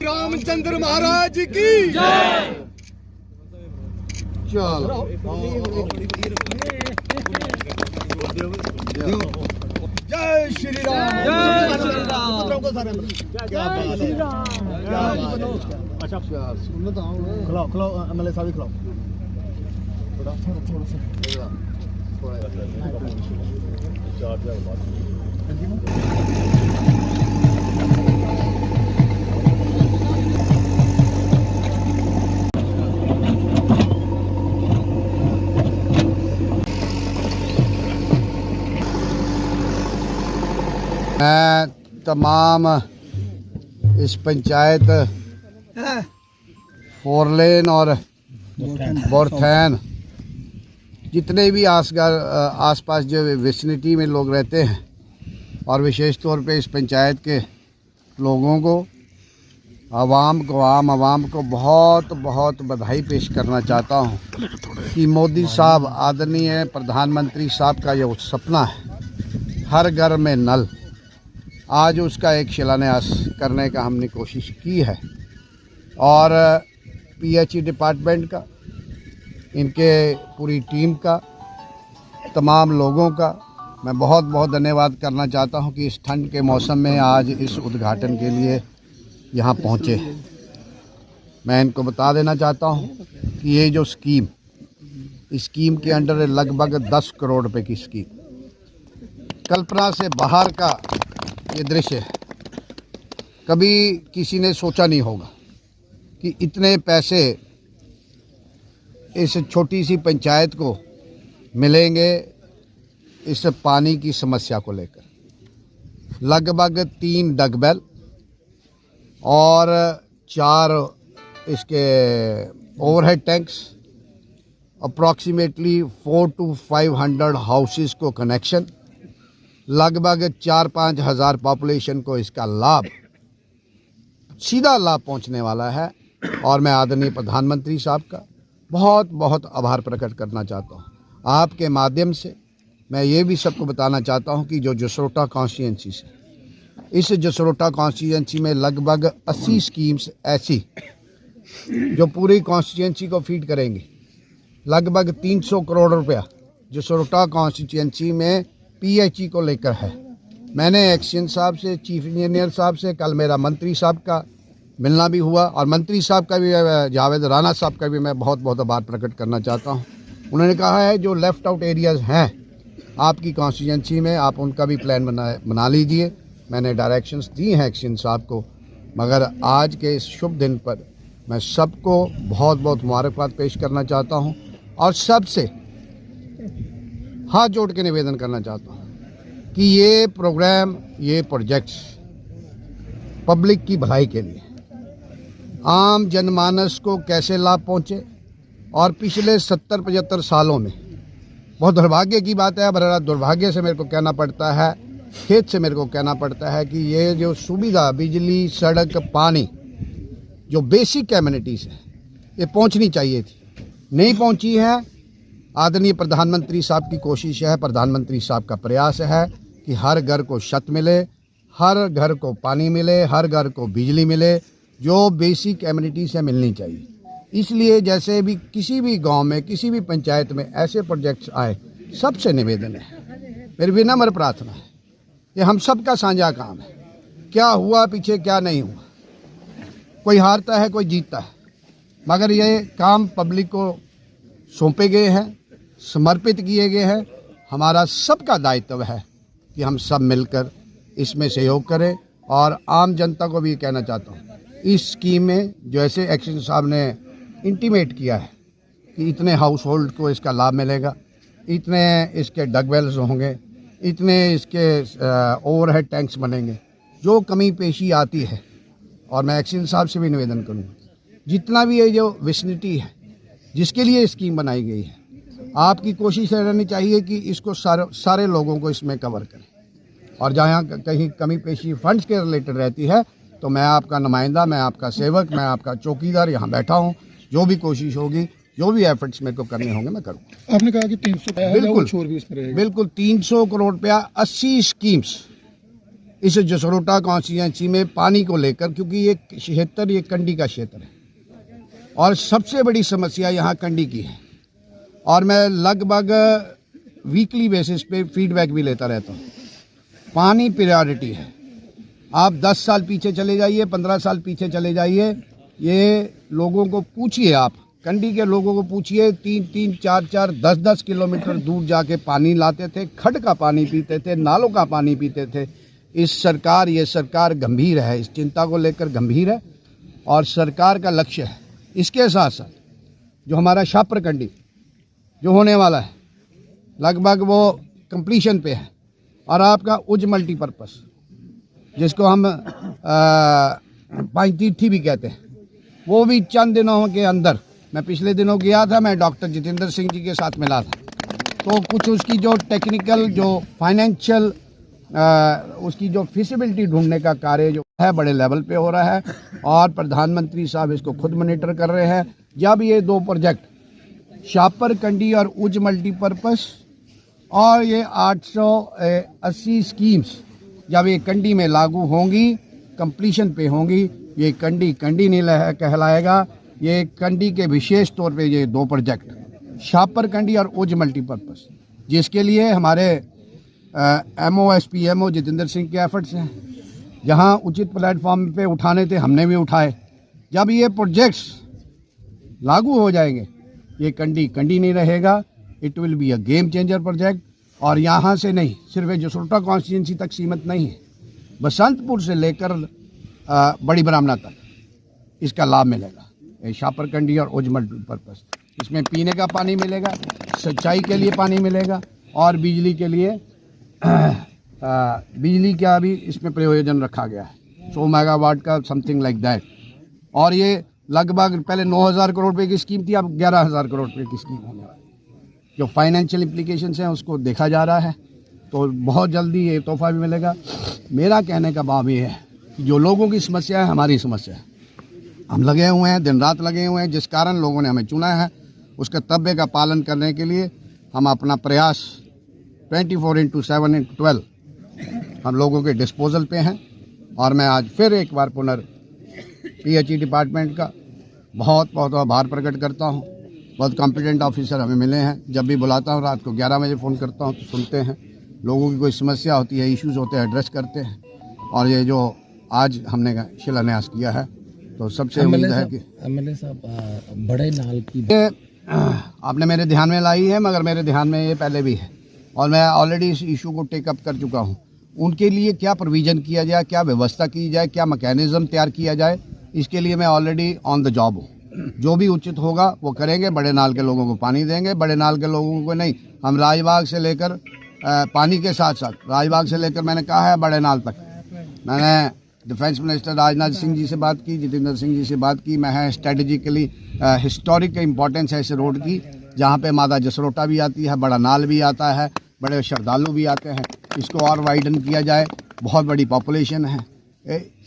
रामचंद्र महाराज की जय। चलो जय श्री राम, जय श्री राम। अच्छा खिलाओ खिलाओ, एमएलए साहब खिलाओ मैं तमाम इस पंचायत फोरलेन और बोरथैन जितने भी आसपास जो विसिनिटी में लोग रहते हैं और विशेष तौर पे इस पंचायत के लोगों को, आम आवाम को बहुत बहुत बधाई पेश करना चाहता हूँ कि मोदी साहब, आदरणीय प्रधानमंत्री साहब का ये सपना है हर घर में नल, आज उसका एक शिलान्यास करने का हमने कोशिश की है। और पीएचई डिपार्टमेंट का, इनके पूरी टीम का, तमाम लोगों का मैं बहुत बहुत धन्यवाद करना चाहता हूं कि इस ठंड के मौसम में आज इस उद्घाटन के लिए यहां पहुंचे। मैं इनको बता देना चाहता हूं कि ये जो स्कीम के अंडर लगभग 10 करोड़ रुपए की स्कीम, कल्पना से बाहर का ये दृश्य है। कभी किसी ने सोचा नहीं होगा कि इतने पैसे इस छोटी सी पंचायत को मिलेंगे इस पानी की समस्या को लेकर। लगभग 3 डगबेल और 4 इसके overhead tanks, approximately 400 to 500 houses को कनेक्शन, लगभग 4-5 हज़ार पॉपुलेशन को इसका लाभ, सीधा लाभ पहुंचने वाला है। और मैं आदरणीय प्रधानमंत्री साहब का बहुत बहुत आभार प्रकट करना चाहता हूं। आपके माध्यम से मैं ये भी सबको बताना चाहता हूं कि जो जसरोटा कॉन्स्टिट्यूंसी से, इस जसरोटा कॉन्स्टिट्यूंसी में लगभग 80 स्कीम्स ऐसी जो पूरी कॉन्स्टिट्यूंसी को फीड करेंगी। लगभग 300 करोड़ रुपया जसरोटा कॉन्स्टिट्यूंसी में पीएचई को लेकर है। मैंने एक्शन साहब से, चीफ इंजीनियर साहब से, कल मेरा मंत्री साहब का मिलना भी हुआ और मंत्री साहब का भी, जावेद राणा साहब का भी मैं बहुत बहुत आभार प्रकट करना चाहता हूं। उन्होंने कहा है जो लेफ़्ट आउट एरियाज़ हैं आपकी कॉन्स्टिट्यूंसी में, आप उनका भी प्लान बना लीजिए। मैंने डायरेक्शंस दी हैं एक्शन साहब को। मगर आज के इस शुभ दिन पर मैं सबको बहुत बहुत मुबारकबाद पेश करना चाहता हूँ और सबसे हाथ जोड़ के निवेदन करना चाहता हूँ कि ये प्रोग्राम, ये प्रोजेक्ट्स पब्लिक की भलाई के लिए, आम जनमानस को कैसे लाभ पहुँचे। और पिछले 70-75 सालों में बहुत दुर्भाग्य की बात है, बड़ा दुर्भाग्य से मेरे को कहना पड़ता है, खेत से मेरे को कहना पड़ता है कि ये जो सुविधा, बिजली, सड़क, पानी, जो बेसिक एमिनिटीज़ है, ये पहुँचनी चाहिए थी, नहीं पहुँची है। आदरणीय प्रधानमंत्री साहब की कोशिश है, प्रधानमंत्री साहब का प्रयास है कि हर घर को छत मिले, हर घर को पानी मिले, हर घर को बिजली मिले, जो बेसिक एमिनिटीज़ है मिलनी चाहिए। इसलिए जैसे भी किसी भी गांव में, किसी भी पंचायत में ऐसे प्रोजेक्ट्स आए, सबसे निवेदन है, मेरी विनम्र प्रार्थना है, ये हम सब का साझा काम है। क्या हुआ पीछे, क्या नहीं हुआ, कोई हारता है, कोई जीतता है, मगर ये काम पब्लिक को सौंपे गए हैं, समर्पित किए गए हैं। हमारा सबका दायित्व है कि हम सब मिलकर इसमें सहयोग करें। और आम जनता को भी कहना चाहता हूँ, इस स्कीम में जो ऐसे एक्शन साहब ने इंटीमेट किया है कि इतने हाउस होल्ड को इसका लाभ मिलेगा, इतने इसके डगवेल्स होंगे, इतने इसके ओवरहेड टैंक्स बनेंगे, जो कमी पेशी आती है। और मैं एक्शन साहब से भी निवेदन करूँगा, जितना भी ये जो विसिनिटी है जिसके लिए स्कीम बनाई गई है, आपकी कोशिश रहनी चाहिए कि इसको सारे लोगों को इसमें कवर करें, और जहाँ कहीं कमी पेशी फंड्स के रिलेटेड रहती है तो मैं आपका नुमाइंदा, मैं आपका सेवक, मैं आपका चौकीदार यहाँ बैठा हूँ। जो भी कोशिश होगी, जो भी एफर्ट्स मेरे को करने होंगे मैं करूँगा। आपने कहा कि 300 बिल्कुल भी उसमें रहेगा। बिल्कुल 300 करोड़ रुपया, 80 स्कीम्स इस जसरोटा कॉन्स्टिट्यूंसी में पानी को लेकर, क्योंकि ये क्षेत्र ये कंडी का क्षेत्र है और सबसे बड़ी समस्या यहाँ कंडी की है। और मैं लगभग वीकली बेसिस पे फीडबैक भी लेता रहता हूँ। पानी प्रायोरिटी है। आप 10 साल पीछे चले जाइए, 15 साल पीछे चले जाइए, ये लोगों को पूछिए, आप कंडी के लोगों को पूछिए, 3-3, 4-4, 10-10 किलोमीटर दूर जाके पानी लाते थे, खड का पानी पीते थे, नालों का पानी पीते थे। ये सरकार गंभीर है, इस चिंता को लेकर गंभीर है और सरकार का लक्ष्य है। इसके साथ साथ जो हमारा शाहपुर कंडी जो होने वाला है, लगभग वो कंप्लीशन पे है, और आपका उज मल्टीपर्पस जिसको हम पंचतीर्थी भी कहते हैं, वो भी चंद दिनों के अंदर, मैं पिछले दिनों गया था, मैं डॉक्टर जितेंद्र सिंह जी के साथ मिला था, तो कुछ उसकी जो टेक्निकल, जो फाइनेंशियल, उसकी जो फिजिबिलिटी ढूंढने का कार्य जो है बड़े लेवल पे हो रहा है, और प्रधानमंत्री साहब इसको खुद मॉनिटर कर रहे हैं। जब ये 2 प्रोजेक्ट शाहपुर कंडी और उज मल्टीपर्पस और ये 880 स्कीम्स जब ये कंडी में लागू होंगी, कंप्लीशन पे होंगी, ये कंडी नहीं कहलाएगा, ये कंडी के विशेष तौर पे ये 2 प्रोजेक्ट शाहपुर कंडी और उज मल्टीपर्पस, जिसके लिए हमारे MO जितेंद्र सिंह के एफर्ट्स हैं। जहां उचित प्लेटफॉर्म पे उठाने थे हमने भी उठाए। जब ये प्रोजेक्ट्स लागू हो जाएंगे, ये कंडी नहीं रहेगा, it will be a game changer project. और यहाँ से नहीं, सिर्फ जसरोटा कॉन्स्टिट्यूंसी तक सीमित नहीं है, बसंतपुर से लेकर बड़ी ब्राह्मणा तक इसका लाभ मिलेगा। ये शाहपुर कंडी और उज मल्टीपर्पस, इसमें पीने का पानी मिलेगा, सिंचाई के लिए पानी मिलेगा, और बिजली के लिए बिजली का भी इसमें प्रयोजन रखा गया है, 100 मेगावाट का, समथिंग लाइक दैट। और ये लगभग पहले 9,000 करोड़ रुपए की स्कीम थी, अब 11,000 करोड़ रुपए की स्कीम होने वाली। जो फाइनेंशियल इम्प्लीकेशंस हैं उसको देखा जा रहा है, तो बहुत जल्दी ये तोहफा भी मिलेगा। मेरा कहने का भाव ये है कि जो लोगों की समस्या है हमारी समस्या है। हम लगे हुए हैं, दिन रात लगे हुए हैं, जिस कारण लोगों ने हमें चुना है, उस कर्तव्य का पालन करने के लिए हम अपना प्रयास 24/7/12 हम लोगों के डिस्पोजल पे हैं। और मैं आज फिर एक बार PHE डिपार्टमेंट का बहुत बहुत आभार प्रकट करता हूं। बहुत कॉम्पिटेंट ऑफिसर हमें मिले हैं। जब भी बुलाता हूं, रात को 11 बजे फ़ोन करता हूं तो सुनते हैं। लोगों की कोई समस्या होती है, इश्यूज़ होते हैं, एड्रेस करते हैं। और ये जो आज हमने शिलान्यास किया है, तो सबसे उम्मीद है कि MLA साहब बड़े नाल की आपने मेरे ध्यान में लाई है, मगर मेरे ध्यान में ये पहले भी है और मैं ऑलरेडी इस इशू को टेकअप कर चुका हूँ। उनके लिए क्या प्रोविज़न किया जाए, क्या व्यवस्था की जाए, क्या मैकेनिज़्म तैयार किया जाए, इसके लिए मैं ऑलरेडी ऑन द जॉब हूँ। जो भी उचित होगा वो करेंगे। बड़े नाल के लोगों को पानी देंगे, बड़े नाल के लोगों को नहीं। हम राजबाग से लेकर पानी के साथ साथ राजबाग से लेकर मैंने कहा है बड़े नाल तक। मैंने डिफेंस मिनिस्टर राजनाथ सिंह जी से बात की, जितेंद्र सिंह जी से बात की। मैं है स्ट्रेटेजिकली हिस्टोरिक इम्पोर्टेंस है इस रोड की, जहाँ पे माता जसरोटा भी आती है, बड़ा नाल भी आता है, बड़े श्रद्धालु भी आते हैं। इसको और वाइडन किया जाए, बहुत बड़ी पॉपुलेशन है।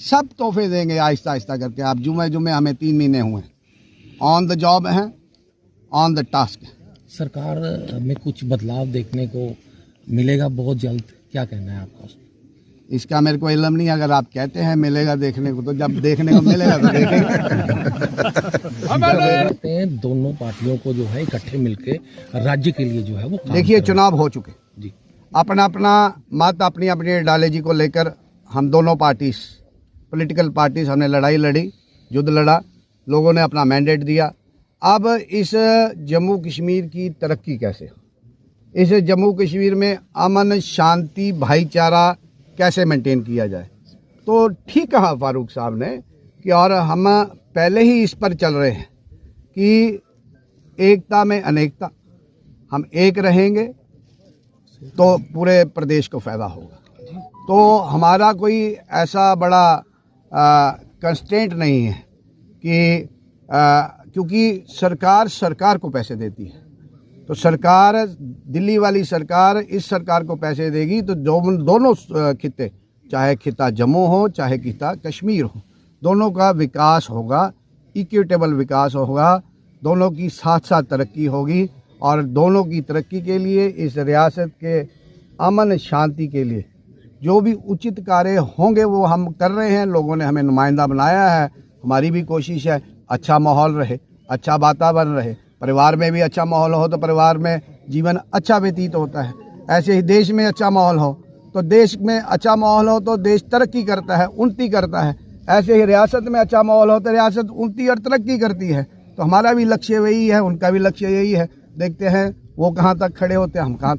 सब तोहफे देंगे आहिस्ता आहिस्ता करके। आप जुमे हमें 3 महीने हुए, ऑन द जॉब हैं, ऑन द टास्क। सरकार में कुछ बदलाव देखने को मिलेगा बहुत जल्द, क्या कहना है आपका? इसका मेरे को इल्म नहीं। अगर आप कहते हैं मिलेगा देखने को, तो जब देखने को मिलेगा तो देखेंगे। दोनों पार्टियों को जो है इकट्ठे मिलके राज्य के लिए जो है वो देखिए, चुनाव हो चुके जी, अपना अपना मत अपनी अपनी आइडियोलॉजी को लेकर हम दोनों पार्टीज, पॉलिटिकल पार्टीज, हमने लड़ाई लड़ी, युद्ध लड़ा, लोगों ने अपना मैंडेट दिया। अब इस जम्मू कश्मीर की तरक्की कैसे हो, इस जम्मू कश्मीर में अमन शांति भाईचारा कैसे मेंटेन किया जाए, तो ठीक कहा फारूक साहब ने कि और हम पहले ही इस पर चल रहे हैं कि एकता में अनेकता, हम एक रहेंगे तो पूरे प्रदेश को फ़ायदा होगा। तो हमारा कोई ऐसा बड़ा कंस्ट्रेंट नहीं है कि क्योंकि सरकार को पैसे देती है, तो सरकार, दिल्ली वाली सरकार इस सरकार को पैसे देगी तो दोनों खित्ते, चाहे खिता जम्मू हो चाहे खिता कश्मीर हो, दोनों का विकास होगा, इक्विटेबल विकास होगा, दोनों की साथ साथ तरक्की होगी। और दोनों की तरक्की के लिए, इस रियासत के अमन शांति के लिए जो भी उचित कार्य होंगे वो हम कर रहे हैं। लोगों ने हमें नुमाइंदा बनाया है, हमारी भी कोशिश है अच्छा माहौल रहे, अच्छा वातावरण रहे, परिवार में भी अच्छा माहौल हो तो परिवार में जीवन अच्छा व्यतीत होता है। ऐसे ही देश में अच्छा माहौल हो तो देश में अच्छा माहौल हो तो देश तरक्की करता है, उन्नति करता है। ऐसे ही रियासत में अच्छा माहौल हो तो रियासत उन्नति और तरक्की करती है। तो हमारा भी लक्ष्य वही है, उनका भी लक्ष्य यही है। देखते हैं वो कहाँ तक खड़े होते हैं, हम कहाँ तक